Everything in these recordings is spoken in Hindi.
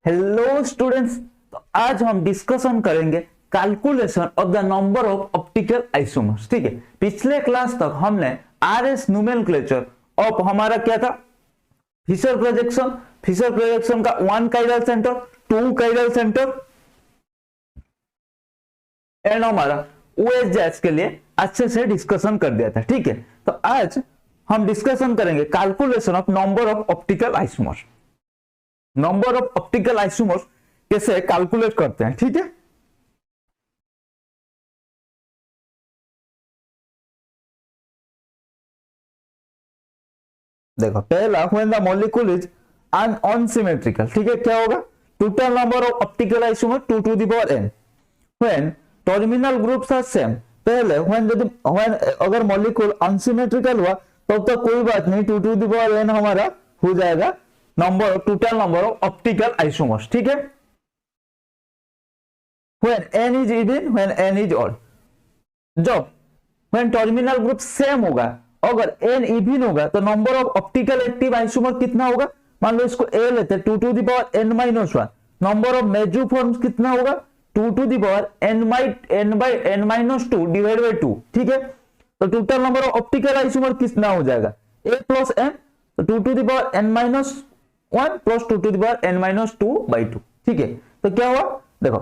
हेलो स्टूडेंट्स, तो आज हम डिस्कशन करेंगे calculation of the number of optical isomers. ठीक है, पिछले क्लास तक हमने आरएस नोमेनक्लेचर ऑफ हमारा क्या था, फिशर प्रोजेक्शन का 1 chiral centre, 2 chiral centre and हमारा ओएसजेएस के लिए अच्छे से डिस्कशन कर दिया था। ठीक है, तो आज हम डिस्कशन करेंगे calculation of number of optical isomers. Number of optical isomers कैसे कैलकुलेट करते हैं। ठीक है, देखो पहला when the molecule is unsymmetrical. ठीक है, क्या होगा, total number of optical isomer 2 to the power n when terminal groups are same. पहले व्हेन अगर मॉलिक्यूल अनसिमेट्रिकल हुआ तब तो कोई बात नहीं, 2 to the power n हमारा हो जाएगा total number of optical isomers. ठीक है, when n is even, when n is odd, जब when टर्मिनल ग्रुप सेम होगा, अगर n इवन होगा तो number of optical active isomer कितना होगा। मान लो इसको a लेते हैं 2 to the power n-1, number of mesoforms कितना होगा 2 to the power n-2 divide by 2। ठीक है, तो total number of optical isomer कितना हो जाएगा a प्लस n, तो 2 to the power n-1 plus 2 to the power n-2/2। ठीक है, तो क्या हुआ, देखो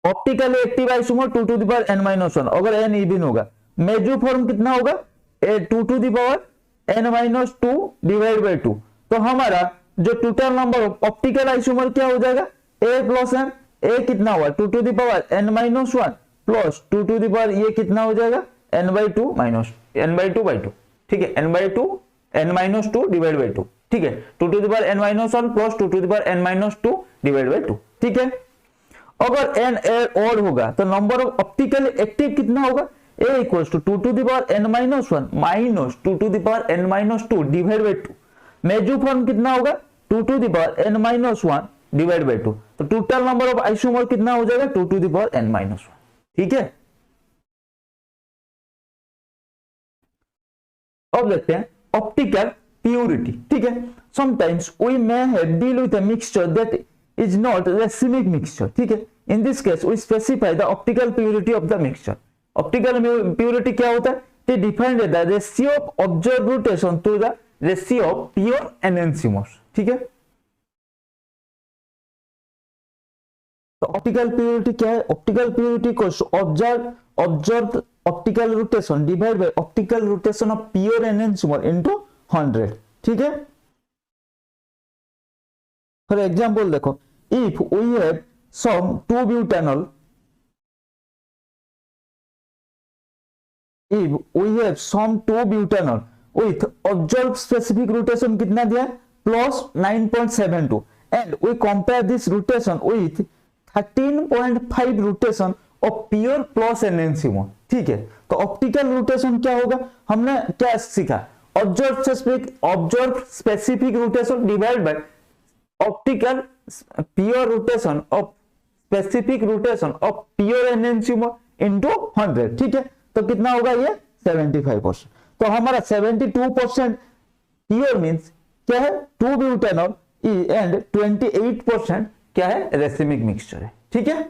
optically active isomer 2 to the power n-1, अगर n इवन होगा, मेसोफॉर्म कितना होगा 2 to the power n-2 divide by 2। तो हमारा जो total number of optical isomer क्या हो जाएगा a प्लस n, a कितना हुआ 2 to the power n-1 plus 2 to the power ये कितना हो जाएगा n/2 माइनस n/2/2। ठीक है, n/2 डिवाइड बाय 2। ठीक है, 2 to the power n-1 plus 2 to the power n-2 divide by 2। ठीक है, अगर n ओड होगा तो नंबर ऑफ ऑप्टिकल एक्टिव कितना होगा a equals to 2 to the power n-1 minus 2 to the power n-2 divide by 2। Mesoform कितना होगा 2 to the power n-1 divide by 2। तो टोटल नंबर ऑफ आइसोमर कितना हो जाएगा 2 to the power n-1। ठीक है, अब देखते हैं ऑप्टिकल प्योरिटी। ठीक है, sometimes we may have deal with a mixture that is not racemic mixture। ठीक है, in this case we specify the optical purity of the mixture। optical purity क्या होता है, it defines the ratio of observed rotation to the ratio of pure enantiomers। ठीक है, तो ऑप्टिकल प्योरिटी क्या है, ऑप्टिकल प्योरिटी को observe optical rotation divide by optical rotation of pure enantiomer into 100। ठीक है, फॉर एग्जांपल देखो, if we have some 2-butanol, if we have some 2-butanol with observed specific rotation कितना दिया plus 9.72 and we compare this rotation with 13.5 rotation of pure plus enantiomer। ठीक है, तो ऑप्टिकल रोटेशन क्या होगा, हमने क्या सीखा, observe specific rotation divide by optical pure rotation of specific rotation of pure enantiomer into 100। ठीक है, तो कितना होगा ये 75%। तो हमारा 72% pure मींस क्या है 2-butanol एंड 28% क्या है रेसिमिक मिक्सचर है। ठीक है,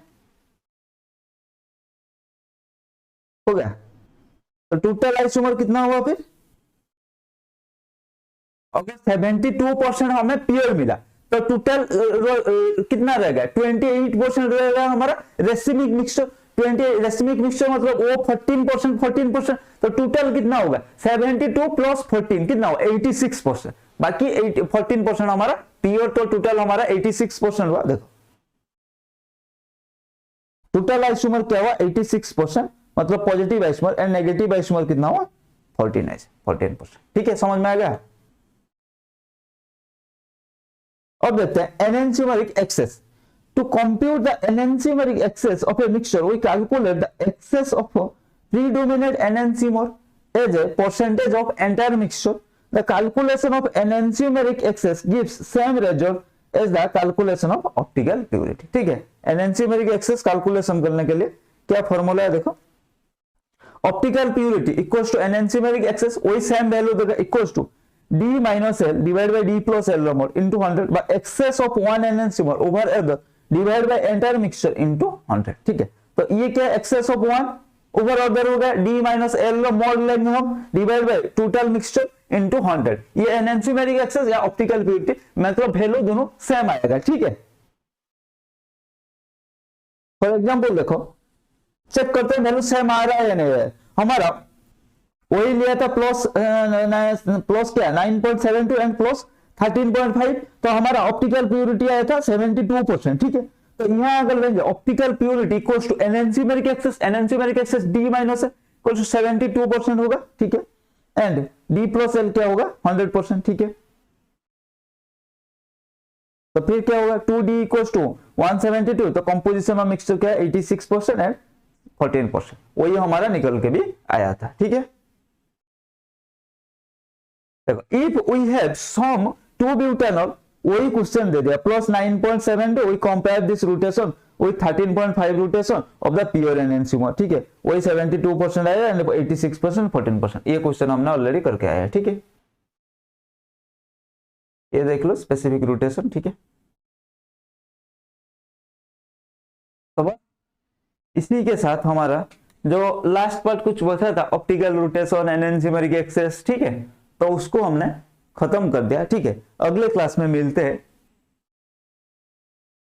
हो गया, तो टोटल आइसोमर कितना हुआ फिर, अगर 72% हमें प्योर मिला तो टोटल कितना रहेगा 28% रहेगा हमारा रेसिमिक मिक्सचर। 20 रेसिमिक मिक्सचर मतलब वो 14%, तो टोटल कितना होगा 72 प्लस 14 कितना होगा 86%, बाकी 14% हमारा प्योर, तो टोटल हमारा 86% हुआ। देखो टोटल आइसोमर क्या हुआ 86%, मतलब positive isomer, and negative isomer कितना हुआ 14%। ठीक है, समझ में आ गया। अब देखते हैं enantiomeric excess। To compute the enantiomeric excess of a mixture, we calculate the excess of a predominant enantiomer as a percentage of entire mixture। The calculation of enantiomeric excess gives same result as the calculation of optical purity। ठीक है, enantiomeric excess calculation करने के लिए क्या फॉर्मूला है, देखो optical purity equals to enantiomeric excess, वही सेम वैल्यू देगा equals to d minus l divided by d plus l more into 100 by excess of one enantiomer over other divided by entire mixture into 100। ठीक है, तो ये क्या excess of one over other हो गया, d माइनस l मोड लेंगे हम divide by total mixture into 100। ये एनेंटियोमेरिक एक्सेस या ऑप्टिकल प्योरिटी मतलब वैल्यू दोनों सेम आएगा। ठीक है, फॉर एग्जांपल देखो, चेक करते हैं वैल्यू सेम आ रहा है या नहीं है। हमारा वही लिया था प्लस क्या 9.72 एंड प्लस 13.5, तो हमारा ऑप्टिकल प्योरिटी आया था 72%। ठीक है, तो यहां अगर लेंगे optical purity equals to enantiomeric excess d minus equals to 72% होगा। ठीक है, एंड d प्लस l क्या होगा 100%। ठीक है, तो फिर क्या होगा 2d इक्वल्स टू 172, तो कंपोजिशन ऑफ मिक्सचर क्या है 86% एंड 14%, वही हमारा निकल के भी आया था। ठीक है, देखो if we have some 2 butanol, वही क्वेश्चन दे दिया plus 9.72, we compare this rotation with 13.5 rotation of the pure enantiomer. ठीक है, वही 72% आया एंड 86% 14%, ये क्वेश्चन हमने ऑलरेडी करके आया है। ठीक है, ये देख लो स्पेसिफिक रोटेशन। ठीक है, तो इसी के साथ हमारा जो लास्ट पार्ट कुछ बचा था ऑप्टिकल रोटेशन एनेंटियोमेरिक एक्सेस, ठीक है, तो उसको हमने खत्म कर दिया। ठीक है, अगले क्लास में मिलते हैं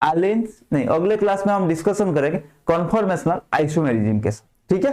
अगले क्लास में हम डिस्कशन करेंगे कन्फॉर्मेशनल आइसोमेरिज्म के साथ। ठीक है।